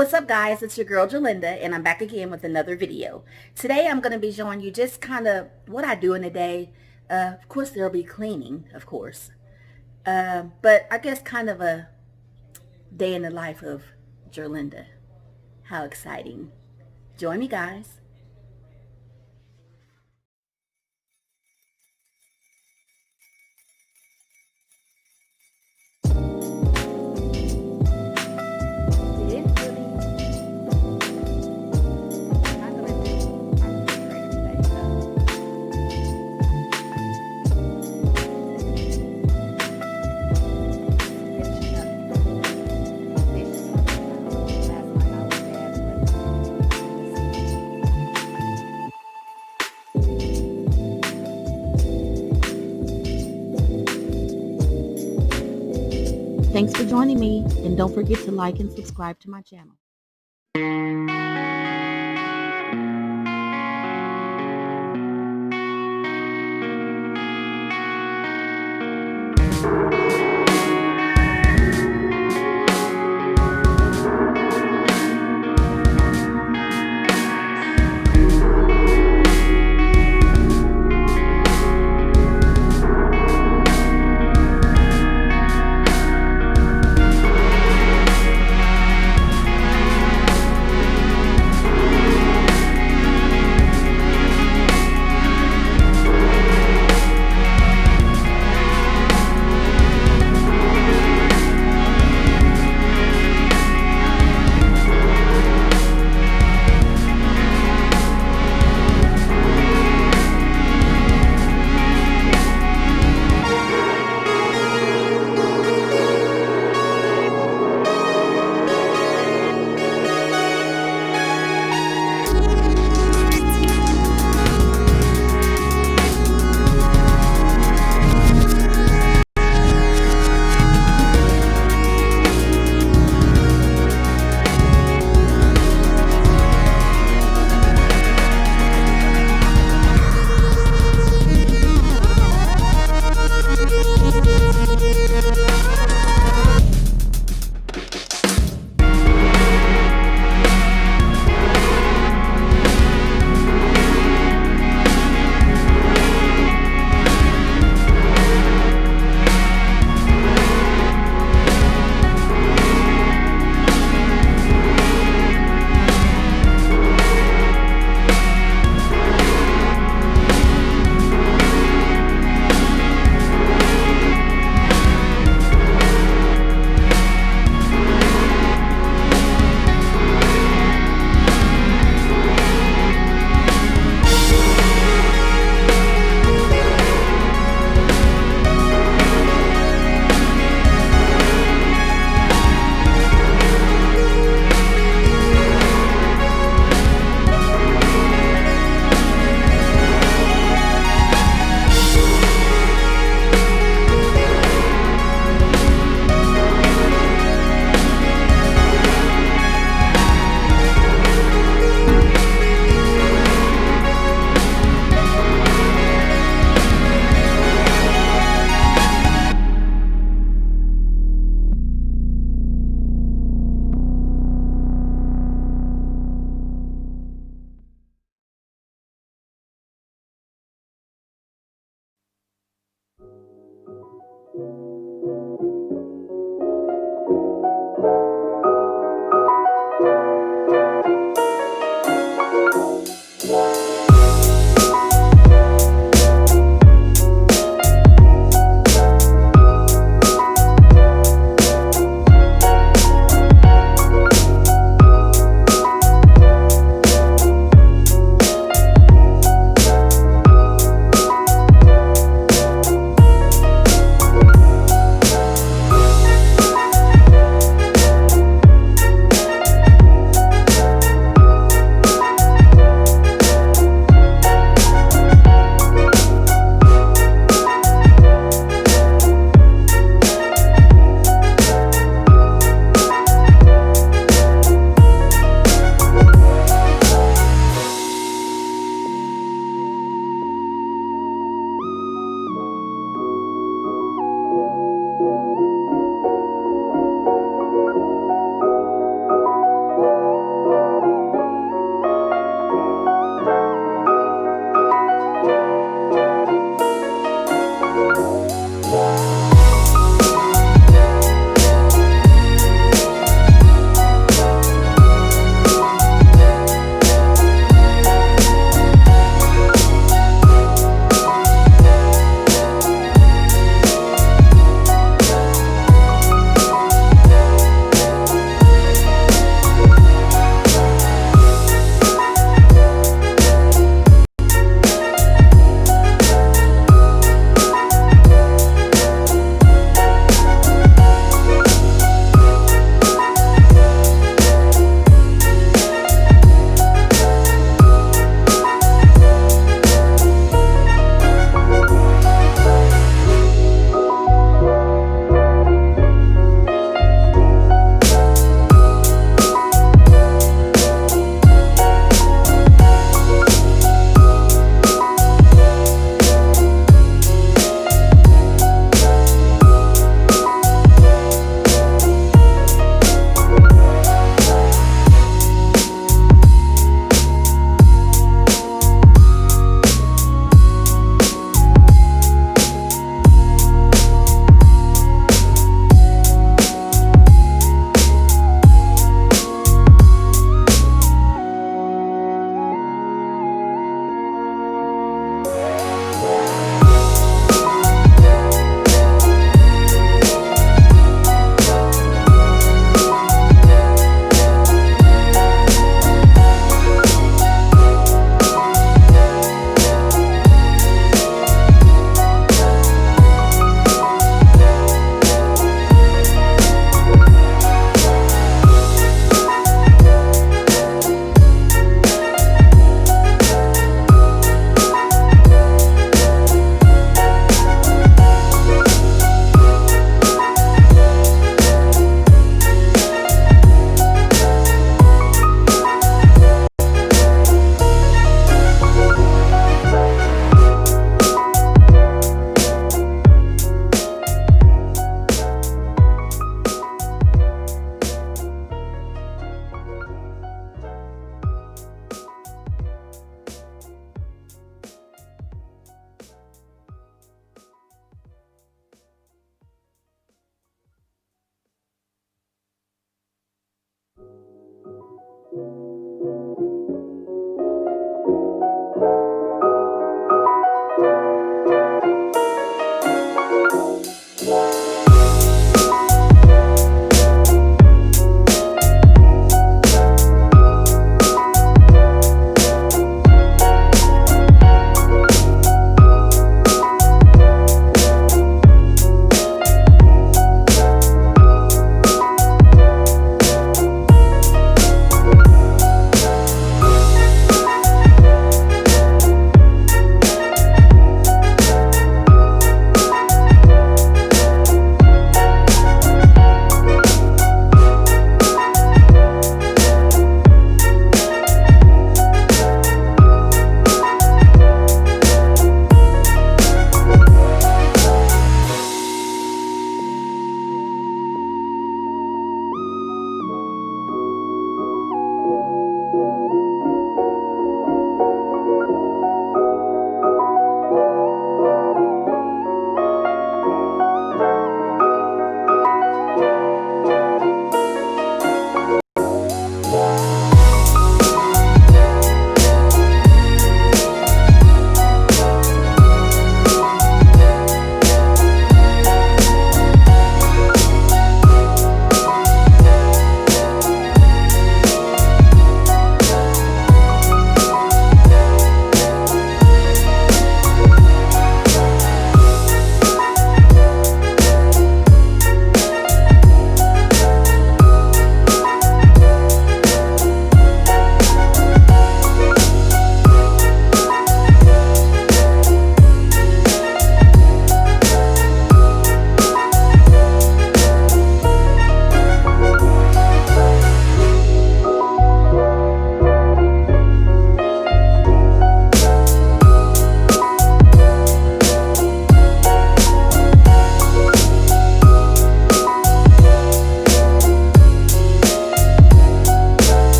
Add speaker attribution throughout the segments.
Speaker 1: What's up guys? It's your girl Gerlinda and I'm back again with another video. Today I'm going to be showing you just kind of what I do in a day. Of course there'll be cleaning, of course. But I guess kind of a day in the life of Gerlinda. How exciting. Join me guys. Thanks for joining me, and don't forget to like and subscribe to my channel.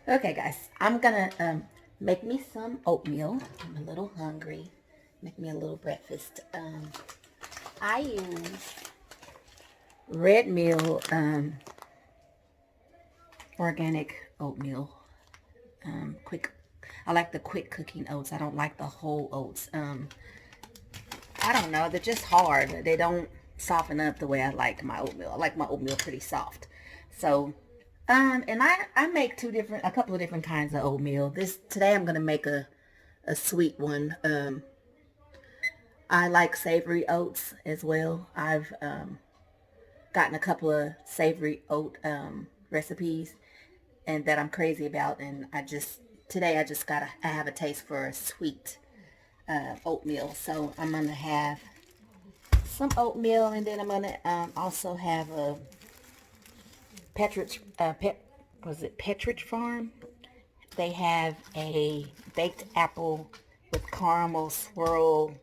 Speaker 1: Okay, guys, I'm gonna make me some oatmeal. I'm a little hungry. Make me a little breakfast. I use red meal organic oatmeal. Quick. I like the quick cooking oats. I don't like the whole oats. I don't know. They're just hard. They don't soften up the way I like my oatmeal. I like my oatmeal pretty soft. So, and I make a couple of different kinds of oatmeal. Today I'm gonna make a sweet one. I like savory oats as well. I've gotten a couple of savory oat recipes and that I'm crazy about, and today I have a taste for a sweet oatmeal. So I'm gonna have some oatmeal, and then I'm gonna also have a Petridge Farm. They have a baked apple with caramel swirl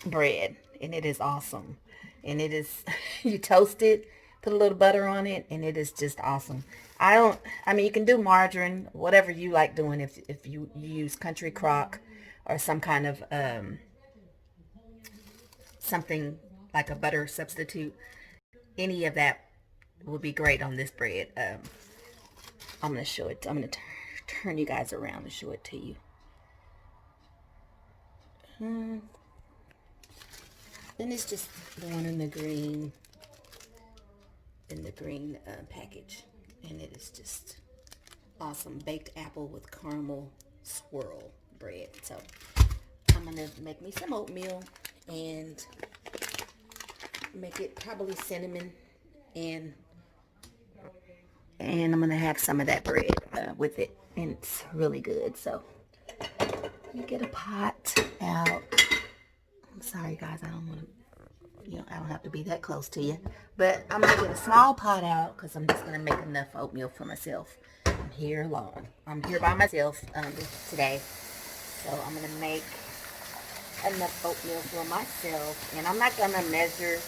Speaker 1: bread, and it is awesome. And it is, you toast it, put a little butter on it, and it is just awesome. I mean, you can do margarine, whatever you like doing. If you use country crock or some kind of something like a butter substitute, any of that will be great on this bread. I'm going to show it. I'm going to turn you guys around and show it to you. Then it's just the one in the green, package. And it is just awesome. Baked apple with caramel swirl bread. So I'm going to make me some oatmeal and make it probably cinnamon, and I'm going to have some of that bread with it, and it's really good. So you get a pot out. I'm sorry guys, I don't want to, I don't have to be that close to you, but I'm going to get a small pot out because I'm just going to make enough oatmeal for myself. I'm here alone. I'm here by myself today, so I'm going to make enough oatmeal for myself, and I'm not going to measure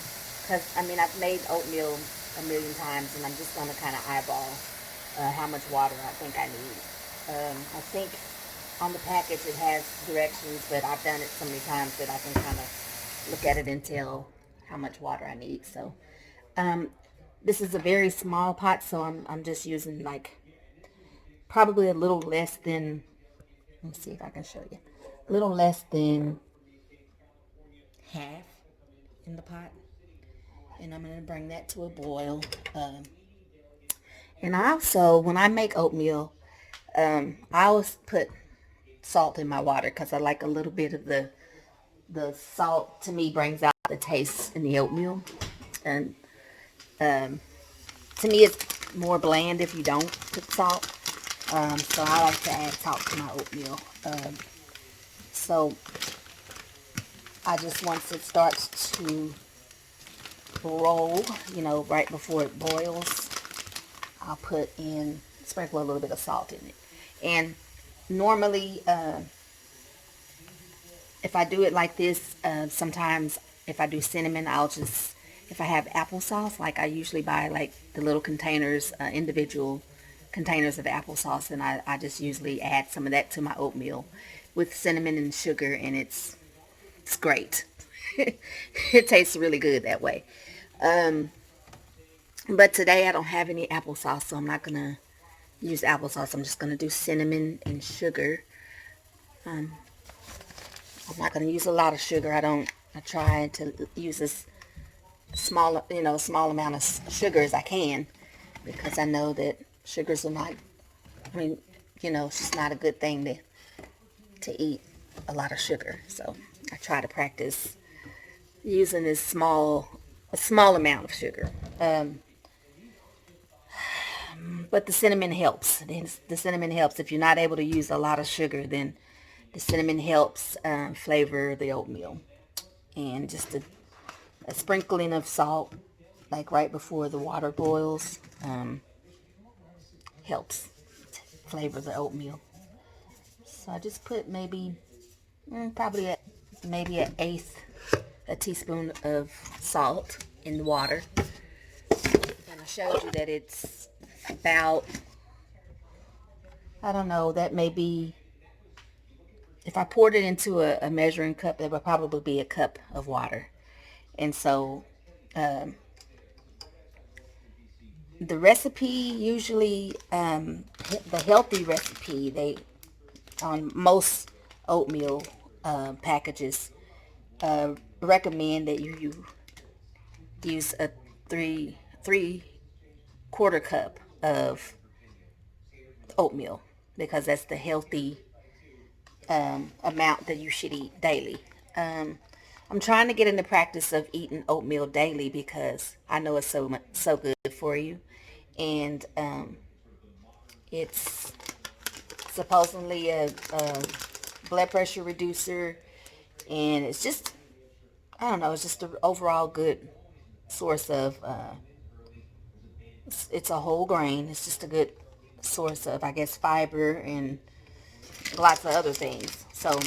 Speaker 1: because, I mean, I've made oatmeal a million times, and I'm just going to kind of eyeball how much water I think I need. I think on the package it has directions, but I've done it so many times that I can kind of look at it and tell how much water I need. So this is a very small pot, so I'm just using like probably a little less than, let me see if I can show you, a little less than half in the pot. And I'm going to bring that to a boil. And also, when I make oatmeal, I always put salt in my water because I like a little bit of the salt. To me, brings out the taste in the oatmeal. And to me, it's more bland if you don't put salt. So I like to add salt to my oatmeal. So I just, once it starts to roll, right before it boils, I'll sprinkle a little bit of salt in it. And normally, if I do it like this, sometimes if I do cinnamon, if I have applesauce, like I usually buy like the little containers, individual containers of applesauce, and I just usually add some of that to my oatmeal with cinnamon and sugar, and it's great. It tastes really good that way. But today I don't have any applesauce, so I'm not going to use applesauce. I'm just going to do cinnamon and sugar. I'm not going to use a lot of sugar. I try to use as small amount of sugar as I can, because I know that sugars are not, it's just not a good thing to eat a lot of sugar. So I try to practice using a small amount of sugar. But the cinnamon helps. The cinnamon helps. If you're not able to use a lot of sugar, then the cinnamon helps flavor the oatmeal. And just a sprinkling of salt, like right before the water boils, helps flavor the oatmeal. So I just put probably an eighth a teaspoon of salt in the water. And I showed you that it's about I don't know, that may be, if I poured it into a measuring cup, that would probably be a cup of water. And so um, the recipe usually, the healthy recipe, they on most oatmeal packages recommend that you use a three quarter cup of oatmeal, because that's the healthy amount that you should eat daily. I'm trying to get in the practice of eating oatmeal daily because I know it's so good for you, and it's supposedly a blood pressure reducer, and it's just, I don't know, it's just an overall good source of it's a whole grain. It's just a good source of, I guess, fiber and lots of other things. So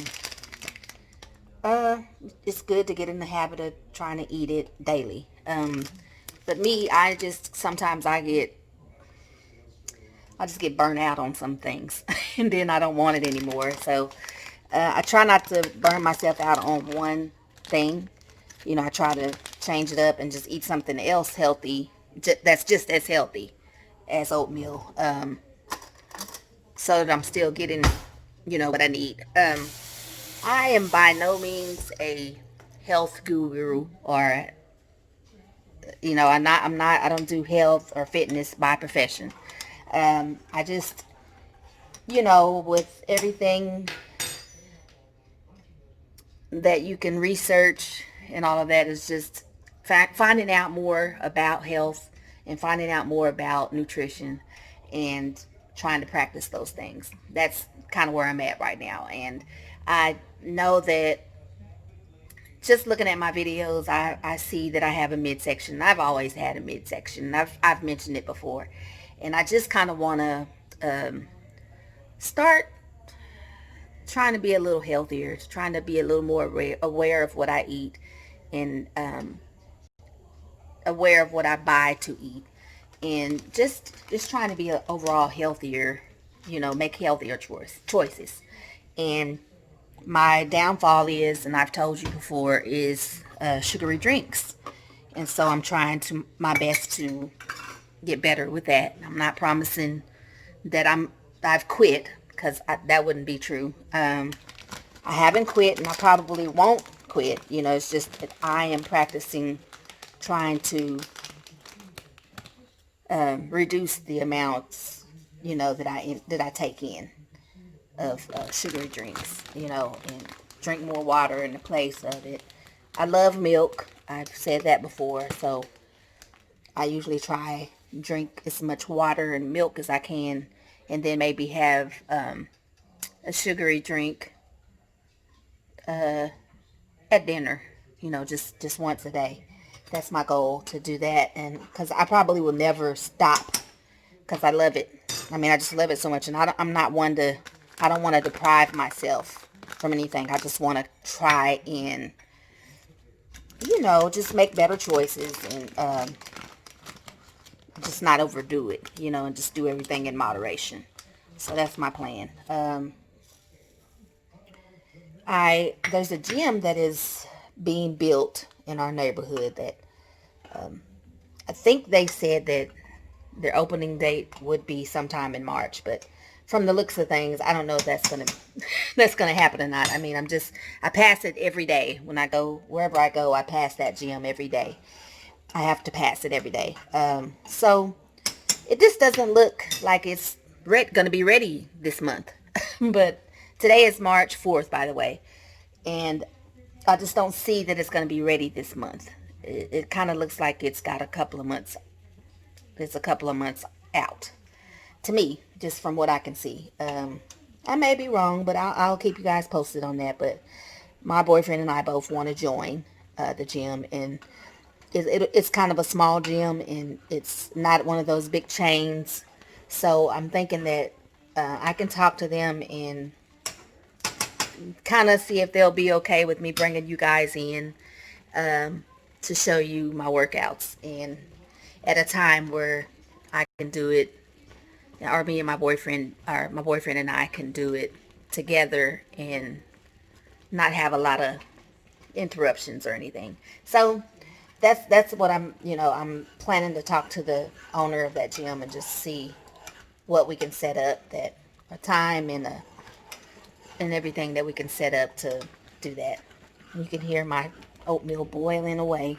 Speaker 1: it's good to get in the habit of trying to eat it daily. But me, I just sometimes I just get burnt out on some things, and then I don't want it anymore. So I try not to burn myself out on one thing. You know, I try to change it up and just eat something else healthy that's just as healthy as oatmeal, so that I'm still getting, what I need. I am by no means a health guru, or I don't do health or fitness by profession. I just, with everything that you can research and all of that, is just finding out more about health and finding out more about nutrition and trying to practice those things. That's kind of where I'm at right now. And I know that just looking at my videos, I see that I have a midsection. I've always had a midsection. I've mentioned it before. And I just kind of want to start trying to be a little healthier, trying to be a little more aware of what I eat, and aware of what I buy to eat, and just trying to be a overall healthier, make healthier choices. And my downfall is, and I've told you before, is sugary drinks. And so I'm trying to my best to get better with that. I'm not promising that I've quit, because that wouldn't be true. I haven't quit, and I probably won't quit. It's just that I am practicing trying to reduce the amounts, that I take in of sugary drinks, and drink more water in the place of it. I love milk. I've said that before, so I usually try drink as much water and milk as I can, and then maybe have a sugary drink at dinner, just once a day. That's my goal, to do that, and because I probably will never stop, because I love it. I mean, I just love it so much, and I'm not one to, I don't want to deprive myself from anything. I just want to try and, just make better choices, and just not overdo it, and just do everything in moderation. So that's my plan. There's a gym that is being built in our neighborhood that I think they said that their opening date would be sometime in March, but from the looks of things, I don't know if that's gonna that's gonna happen or not. I mean, I pass it every day when I go wherever I go. I pass that gym every day. I have to pass it every day. So it just doesn't look like it's gonna be ready this month. But today is March 4th, by the way, and I just don't see that it's gonna be ready this month. It kind of looks like it's got a couple of months. It's a couple of months out to me, just from what I can see. I may be wrong, but I'll keep you guys posted on that. But my boyfriend and I both want to join the gym, and it's kind of a small gym, and it's not one of those big chains. So I'm thinking that I can talk to them and kind of see if they'll be okay with me bringing you guys in to show you my workouts, and at a time where I can do it or me and my boyfriend, or my boyfriend and I can do it together and not have a lot of interruptions or anything. So that's what I'm planning to talk to the owner of that gym and just see what we can set up, that a time and everything that we can set up to do that. You can hear my oatmeal boiling away.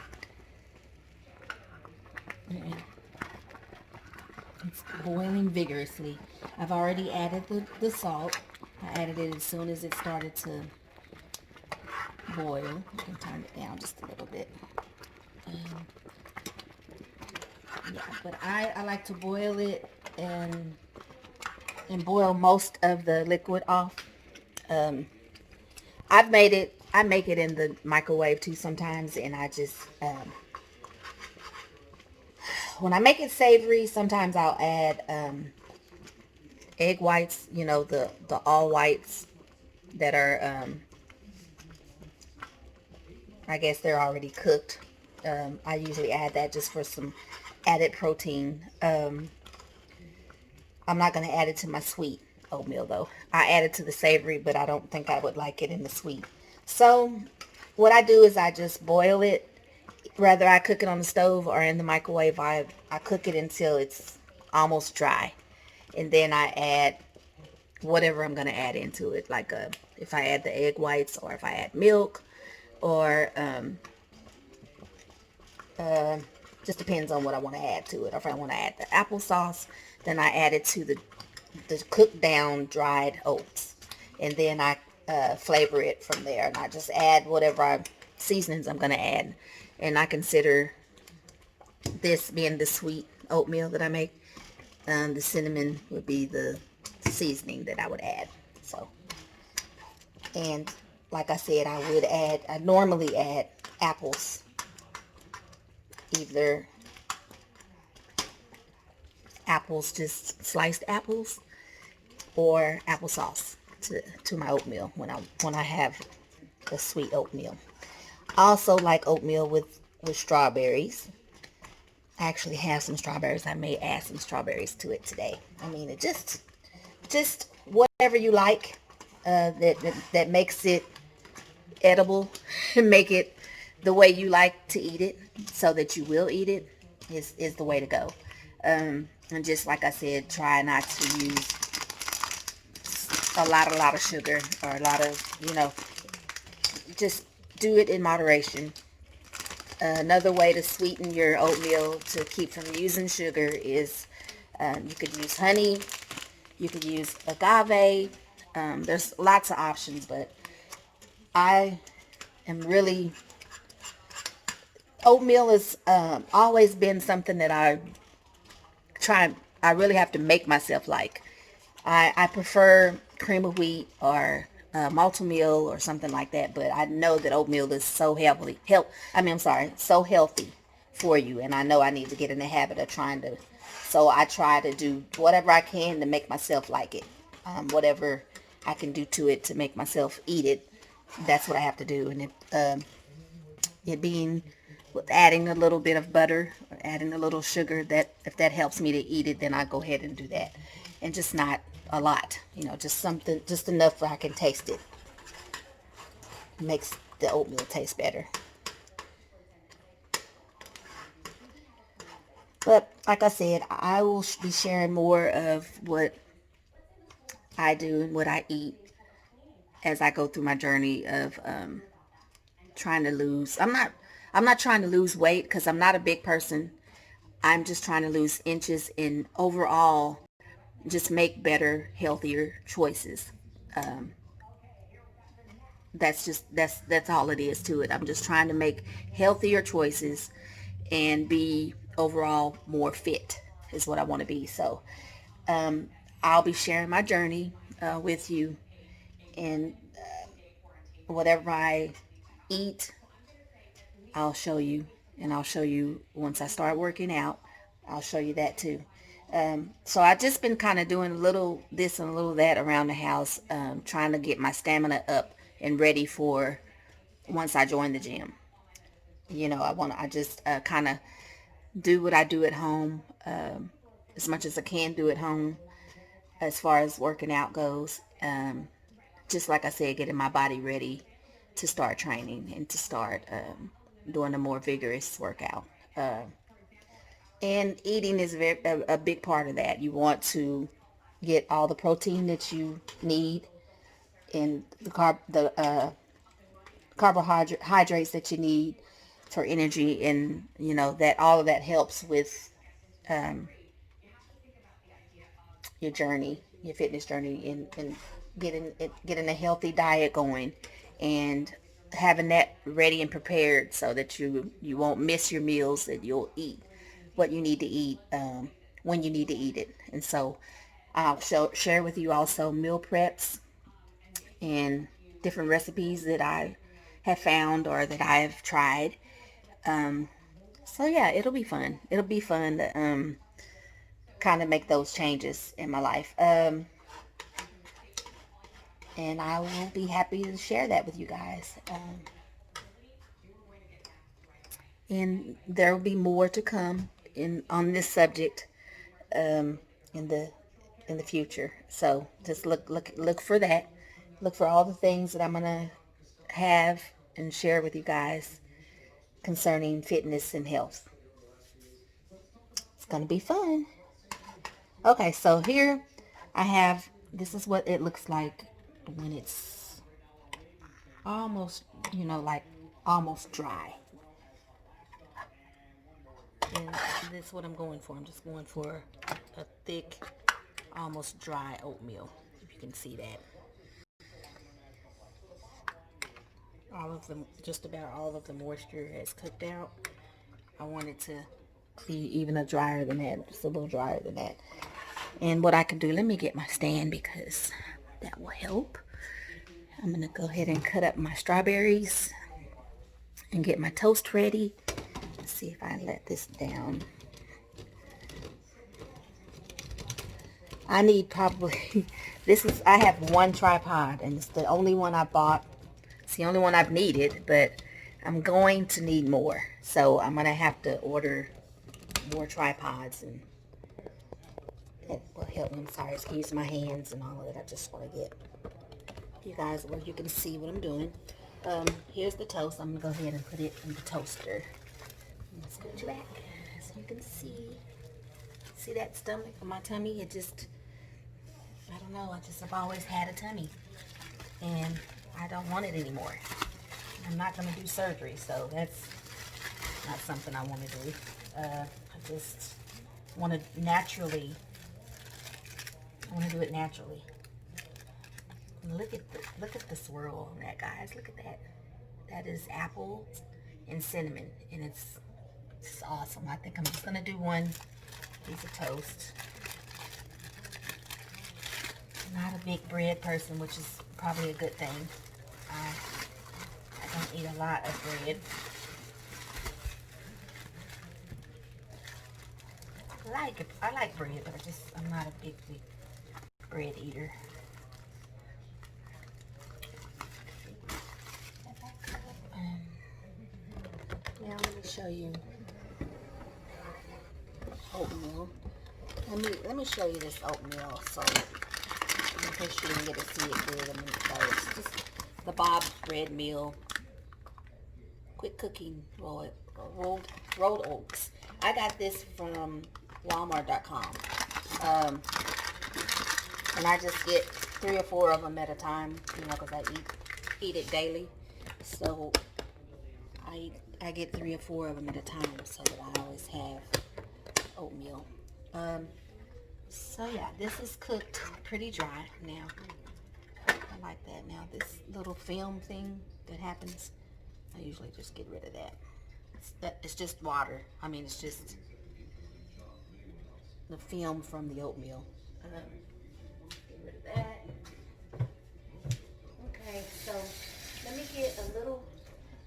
Speaker 1: It's boiling vigorously. I've already added the salt. I added it as soon as it started to boil. You can turn it down just a little bit. Yeah, but I like to boil it and boil most of the liquid off. I make it in the microwave too sometimes, and I just when I make it savory, sometimes I'll add egg whites, the all whites that are I guess they're already cooked. I usually add that just for some added protein. I'm not going to add it to my sweet oatmeal though. I add it to the savory, but I don't think I would like it in the sweet. So what I do is I just boil it. Whether I cook it on the stove or in the microwave, I cook it until it's almost dry. And then I add whatever I'm going to add into it. Like if I add the egg whites, or if I add milk, or just depends on what I want to add to it. Or if I want to add the applesauce, then I add it to the cooked down dried oats. And then I flavor it from there. And I just add whatever seasonings I'm going to add. And I consider this being the sweet oatmeal that I make. The cinnamon would be the seasoning that I would add. So, and like I said, I normally add apples. Either apples, just sliced apples, or applesauce to my oatmeal when I have the sweet oatmeal. I also like oatmeal with strawberries. I actually have some strawberries. I may add some strawberries to it today. I mean, it just whatever you like that makes it edible and make it the way you like to eat it, so that you will eat it, is the way to go. And just like I said, try not to use a lot of sugar, or a lot of, just do it in moderation. Another way to sweeten your oatmeal to keep from using sugar is you could use honey, you could use agave. There's lots of options, but I am really, oatmeal has always been something that I really have to make myself like. I prefer cream of wheat or malto-meal or something like that, but I know that oatmeal is so so healthy for you, and I know I need to get in the habit of so I try to do whatever I can to make myself like it. Whatever I can do to it to make myself eat it, that's what I have to do. And it being with adding a little bit of butter, or adding a little sugar, that if that helps me to eat it, then I go ahead and do that. And just not a lot, just enough where I can taste it. Makes the oatmeal taste better. But like I said, I will be sharing more of what I do and what I eat as I go through my journey of trying to lose. I'm not trying to lose weight, because I'm not a big person. I'm just trying to lose inches, and overall just make better, healthier choices. That's all it is to it. I'm just trying to make healthier choices and be overall more fit is what I want to be. So I'll be sharing my journey with you, and whatever I eat, I'll show you. And I'll show you once I start working out. I'll show you that too. So I've just been kind of doing a little this and a little that around the house, trying to get my stamina up and ready for once I join the gym. I just kind of do what I do at home, as much as I can do at home. as far as working out goes. Just like I said, getting my body ready to start training and to start doing a more vigorous workout. And eating is a big part of that. You want to get all the protein that you need and the carbohydrates that you need for energy, and you know that all of that helps with um, your journey, your fitness journey, and getting a healthy diet going, and having that ready and prepared so that you won't miss your meals, that you'll eat what you need to eat when you need to eat it. And so I'll share with you also meal preps and different recipes that I have found or that I have tried. So yeah, it'll be fun. It'll be fun to kind of make those changes in my life. And I will be happy to share that with you guys. And there will be more to come on this subject um, in the future. So just look for that. Look for all the things that I'm gonna have and share with you guys concerning fitness and health. It's gonna be fun. Okay, so here I have, this is what it looks like when it's almost, like almost dry. And this is what I'm going for. I'm just going for a thick, almost dry oatmeal, if you can see that. All of them, just about all of the moisture has cooked out. I want it to be even a drier than that, just a little drier than that. And what I can do, let me get my stand because that will help. I'm going to go ahead and cut up my strawberries and get my toast ready. Let's see if I let this down. I need probably, I have one tripod and it's the only one I bought. It's the only one I've needed, but I'm going to need more. So I'm going to have to order more tripods, and that will help me. I'm sorry, excuse my hands and all of that. I just want to get you guys where you can see what I'm doing. Here's the toast. I'm going to go ahead and put it in the toaster. Let's go to back so you can see. See that stomach on my tummy? It just, I don't know. I've always had a tummy. And I don't want it anymore. I'm not going to do surgery, so that's not something I want to do. I just want to naturally, I want to do it naturally. Look at the swirl on that, guys. Look at that. That is apple and cinnamon, and it's awesome. I think I'm just going to do one piece of toast. I'm not a big bread person, which is probably a good thing. I don't eat a lot of bread. I like bread, but I'm not a big bread eater. Now let me show you oatmeal. Let me show you this oatmeal, so in case you didn't get to see it good, it's just the Bob's bread meal, quick cooking rolled oats. I got this from Walmart.com, and I just get 3 or 4 of them at a time, because I eat it daily. So I get 3 or 4 of them at a time, so that I always have oatmeal. So yeah, this is cooked pretty dry now. I like that. Now this little film thing that happens, I usually just get rid of that. It's just water. It's just the film from the oatmeal. Get rid of that. Okay, so let me get a little,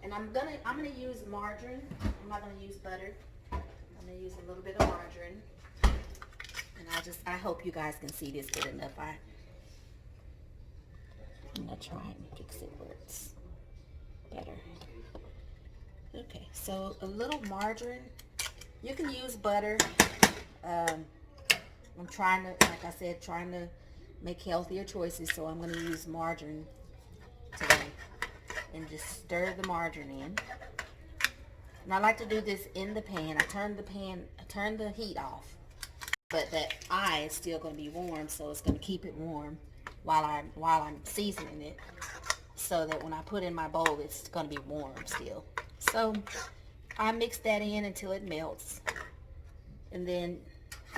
Speaker 1: and I'm gonna use margarine. I'm not gonna use butter. I'm gonna use a little bit of margarine. And I hope you guys can see this good enough. I'm gonna try and fix it where it's better. Okay, so a little margarine. You can use butter. I'm trying to, like I said, trying to make healthier choices. So I'm going to use margarine today. And just stir the margarine in. And I like to do this in the pan. I turn the heat off. But that eye is still going to be warm, so it's going to keep it warm while I'm seasoning it. So that when I put in my bowl, it's going to be warm still. So I mix that in until it melts. And then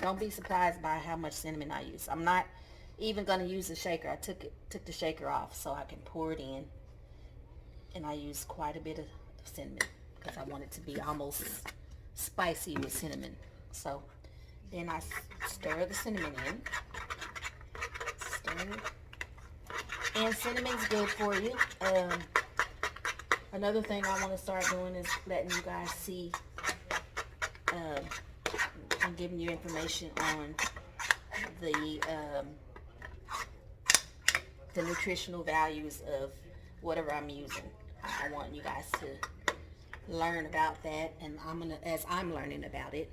Speaker 1: don't be surprised by how much cinnamon I use. I'm not even going to use the shaker. I took the shaker off so I can pour it in. And I use quite a bit of cinnamon because I want it to be almost spicy with cinnamon. So then I stir the cinnamon in. Stir. And cinnamon's good for you. Another thing I want to start doing is letting you guys see and giving you information on the nutritional values of whatever I'm using. I want you guys to learn about that, and as I'm learning about it,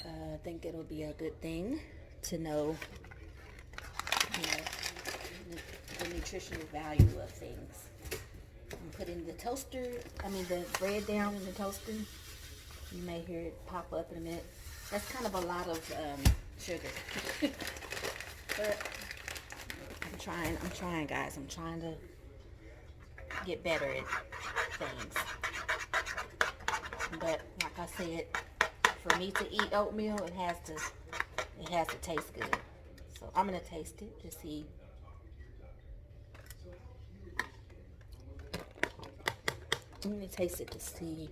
Speaker 1: I think it'll be a good thing to know, the nutritional value of things. I'm putting the bread down in the toaster. You may hear it pop up in a minute. That's kind of a lot of sugar. But I'm trying, guys. I'm trying to get better at things. But like I said, for me to eat oatmeal, it has to taste good. So I'm gonna taste it to see. I'm gonna taste it to see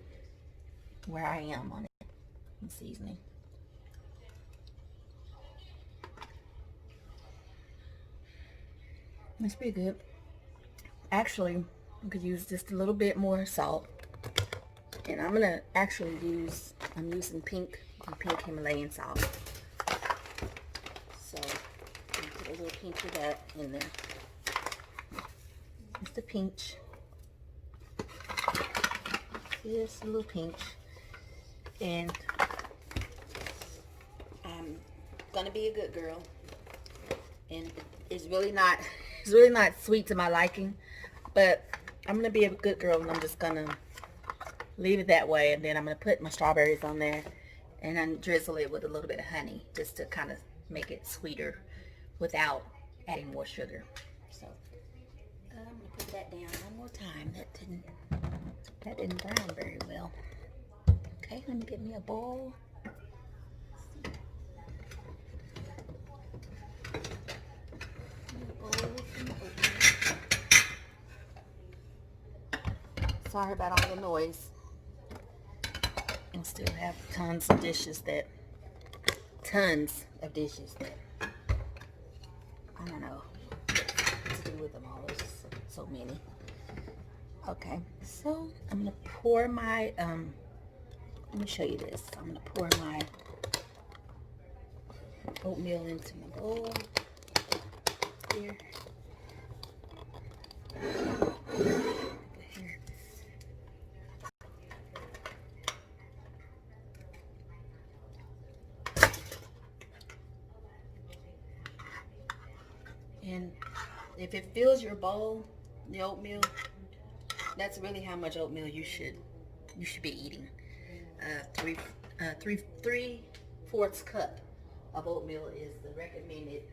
Speaker 1: where I am on it in seasoning. It's pretty good. Actually, I could use just a little bit more salt. And I'm gonna actually I'm using pink Himalayan salt. So I'm gonna put a little pinch of that in there. Just a pinch. Just a little pinch. And I'm gonna be a good girl. And it's really not sweet to my liking, but I'm gonna be a good girl, and I'm just gonna leave it that way. And then I'm gonna put my strawberries on there and then drizzle it with a little bit of honey just to kind of make it sweeter without adding more sugar. So I'm gonna put that down one more time. That didn't brown very well. Okay, let me get me a bowl. Sorry about all the noise. I still have tons of dishes that I don't know what to do with them all. There's so many. Okay, so I'm gonna pour my let me show you this. I'm gonna pour my oatmeal into my bowl here. And if it fills your bowl, the oatmeal, that's really how much oatmeal you should be eating. 3/4 cup of oatmeal is the recommended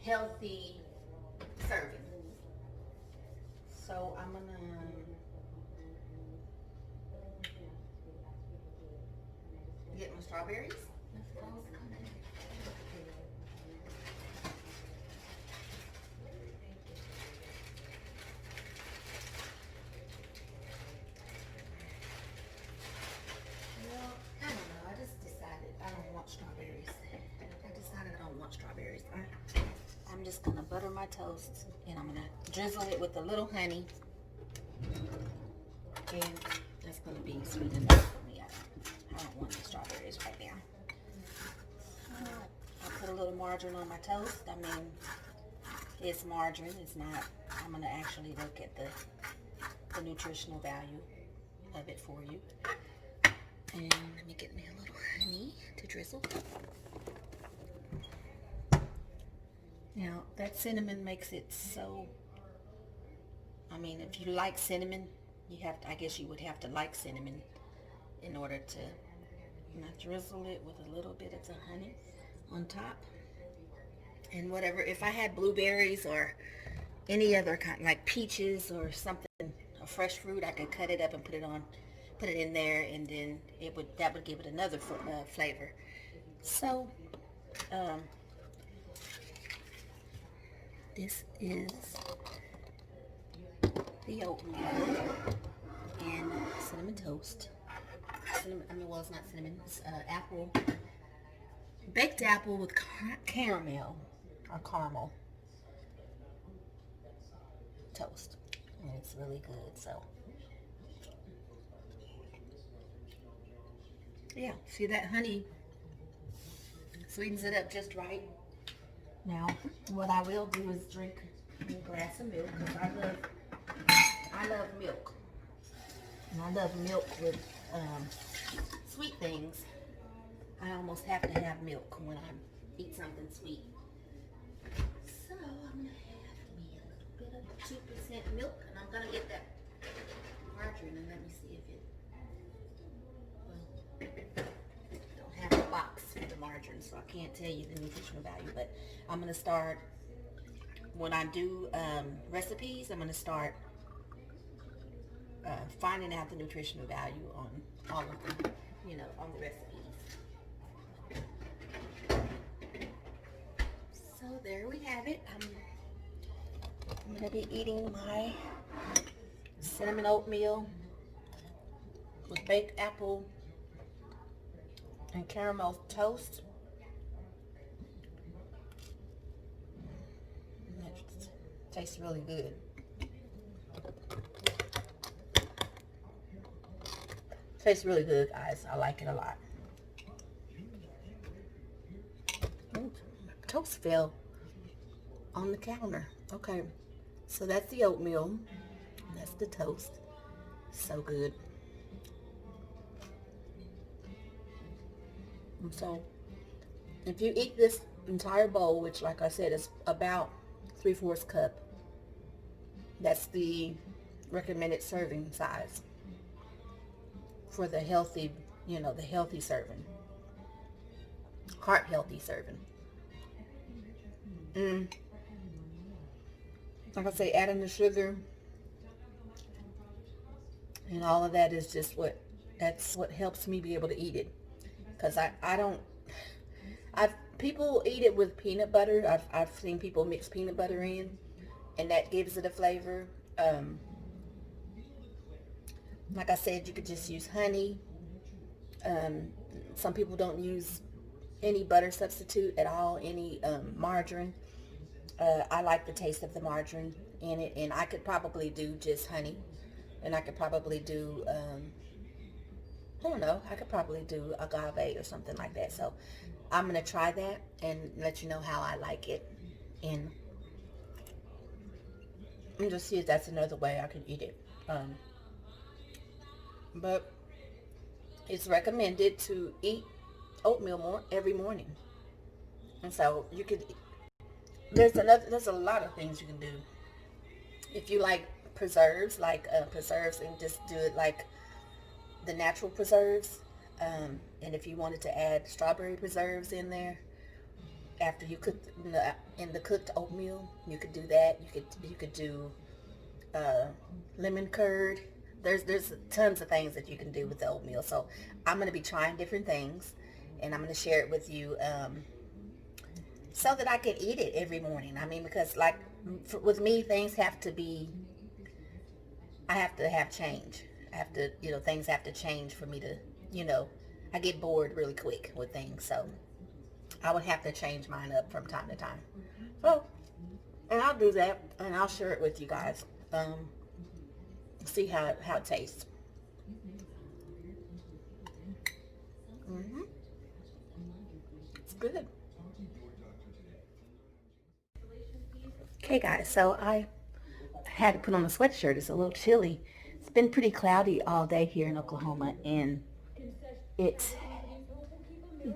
Speaker 1: healthy serving. So I'm gonna get my strawberries. I'm just gonna butter my toast, and I'm gonna drizzle it with a little honey, and that's gonna be sweet enough for me. I don't want the strawberries right now. I'll put a little margarine on my toast. I mean, it's margarine. It's not. I'm gonna actually look at the nutritional value of it for you. And let me get me a little honey to drizzle. Now, that cinnamon makes it so, I mean, if you like cinnamon, you have to, I guess you would have to like cinnamon in order to, and I drizzle it with a little bit of the honey on top. And whatever, if I had blueberries or any other kind, like peaches or something, a fresh fruit, I could cut it up and put it in there, and then that would give it another flavor. So, this is the oatmeal and cinnamon toast. Cinnamon, I mean, well, it's not cinnamon. It's apple, baked apple with caramel or caramel toast, and it's really good. So, yeah, see that honey sweetens it up just right. Now, what I will do is drink a glass of milk, because I love milk. And I love milk with sweet things. I almost have to have milk when I eat something sweet. So I'm going to have me a little bit of 2% milk, and I'm going to get that margarine, and let me see if it, well, don't have a box for the margarine, so I can't tell you the nutritional value, but I'm going to start, when I do recipes, I'm going to start finding out the nutritional value on all of them, you know, on the recipes. So there we have it. I'm going to be eating my cinnamon oatmeal with baked apple and caramel toast. That tastes really good. Tastes really good, guys. I like it a lot. Ooh, toast fell on the counter. Okay, so that's the oatmeal. That's the toast. So good. And so, if you eat this entire bowl, which, like I said, is about 3/4 cup, that's the recommended serving size for the healthy, you know, the healthy serving, heart healthy serving. Like I say, adding the sugar and all of that is just that's what helps me be able to eat it. Because people eat it with peanut butter. I've seen people mix peanut butter in, and that gives it a flavor. Like I said, you could just use honey. Some people don't use any butter substitute at all, any margarine. I like the taste of the margarine in it, and I could probably do just honey, and I could probably do, I don't know, I could probably do agave or something like that. So I'm going to try that and let you know how I like it, and just see if that's another way I can eat it. But it's recommended to eat oatmeal every morning. And so you could, there's a lot of things you can do. If you like preserves, and just do it like the natural preserves. And if you wanted to add strawberry preserves in there after you cook in the cooked oatmeal, you could do that. You could do lemon curd. There's tons of things that you can do with the oatmeal. So I'm going to be trying different things, and I'm going to share it with you so that I can eat it every morning. I mean, because like with me, things have to be, I have to have change. I have to, you know, things have to change for me to, you know, I get bored really quick with things. So I would have to change mine up from time to time. So, and I'll do that, and I'll share it with you guys. See how it tastes. It's good. Okay, guys, so I had to put on a sweatshirt. It's a little chilly. It's been pretty cloudy all day here in Oklahoma, and let me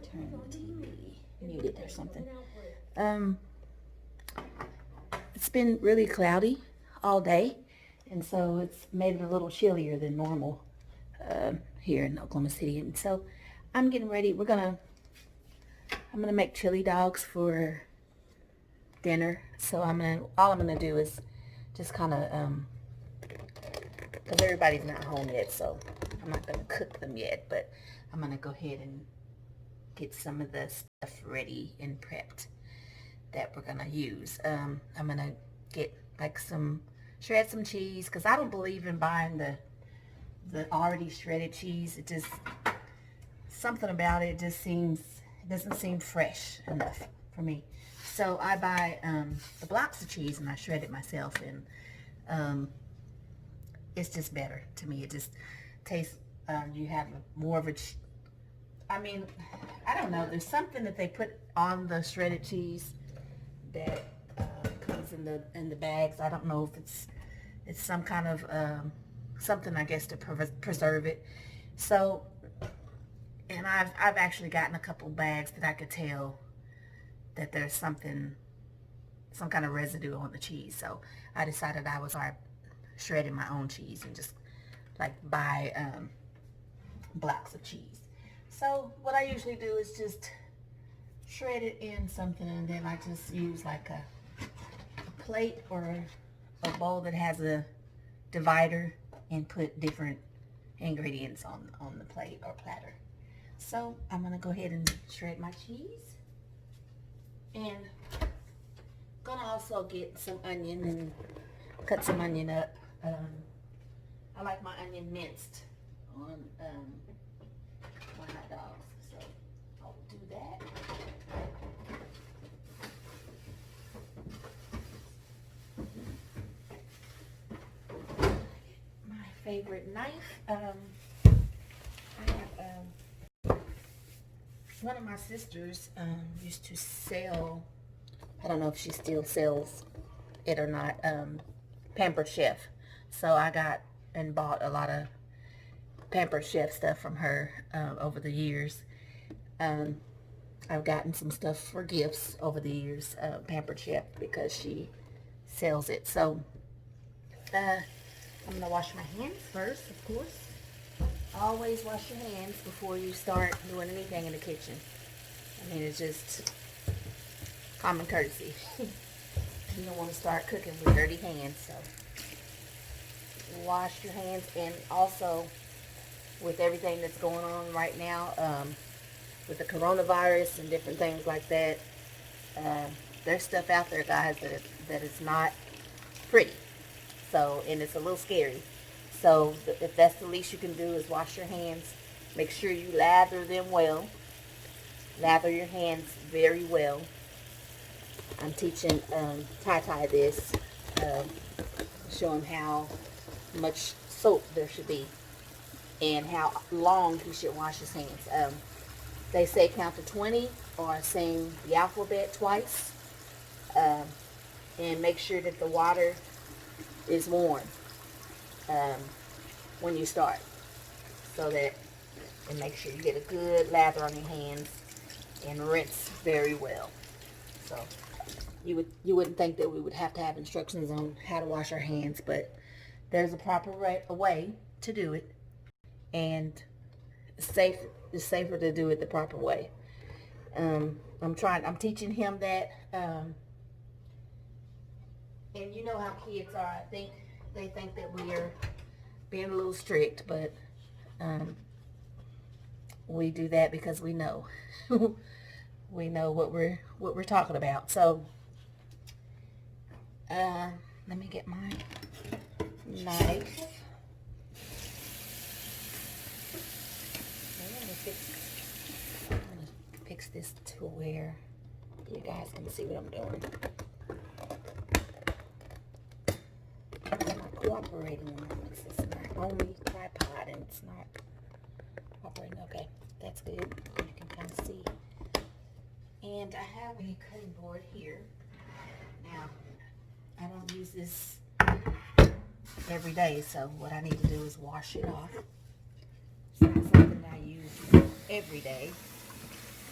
Speaker 1: turn the TV muted or something. it's been really cloudy all day, and so it's made it a little chillier than normal here in Oklahoma City. And so I'm getting ready. I'm gonna make chili dogs for dinner. So all I'm gonna do is just kind of because everybody's not home yet, so I'm not gonna cook them yet, but I'm gonna go ahead and get some of the stuff ready and prepped that we're gonna use. I'm gonna get like shred some cheese, because I don't believe in buying the already shredded cheese. It just, something about it just it doesn't seem fresh enough for me. So I buy the blocks of cheese and I shred it myself, and it's just better to me. It just tastes, you have more of a, I mean, I don't know, there's something that they put on the shredded cheese that comes in the bags. I don't know if it's some kind of something, I guess, to preserve it. So, and I've actually gotten a couple bags that I could tell that there's some kind of residue on the cheese. So I decided I was shredding my own cheese and just like buy blocks of cheese. So what I usually do is just shred it in something, and then I just use like a plate or a bowl that has a divider and put different ingredients on the plate or platter. So I'm gonna go ahead and shred my cheese, and gonna also get some onion and cut some onion up. I like my onion minced on my hot dogs, so I'll do that. My favorite knife. I have one of my sisters used to sell, I don't know if she still sells it or not, Pampered Chef. So I got and bought a lot of Pampered Chef stuff from her over the years. I've gotten some stuff for gifts over the years, Pampered Chef, because she sells it. So I'm gonna wash my hands first, of course. Always wash your hands before you start doing anything in the kitchen. I mean, it's just common courtesy. You don't want to start cooking with dirty hands, so wash your hands. And also, with everything that's going on right now, with the coronavirus and different things like that, there's stuff out there, guys, that is not pretty. So, and it's a little scary. So, if that's the least you can do, is wash your hands. Make sure you lather them well. Lather your hands very well. I'm teaching Ty this, show him how much soap there should be and how long he should wash his hands. They say count to 20 or sing the alphabet twice, and make sure that the water is warm when you start, so that, and make sure you get a good lather on your hands and rinse very well. So you wouldn't think that we would have to have instructions on how to wash our hands, but there's a proper way to do it, and it's safer to do it the proper way. I'm teaching him that, and you know how kids are. I think they think that we are being a little strict, but we do that because we know we know what we're talking about. So let me get my knife. I'm gonna fix this to where you guys can see what I'm doing. It's not cooperating. This is my only tripod, and it's not cooperating. Okay, that's good. You can kind of see. And I have a cutting board here. Now, I don't use this every day, so what I need to do is wash it off. It's not something I use every day,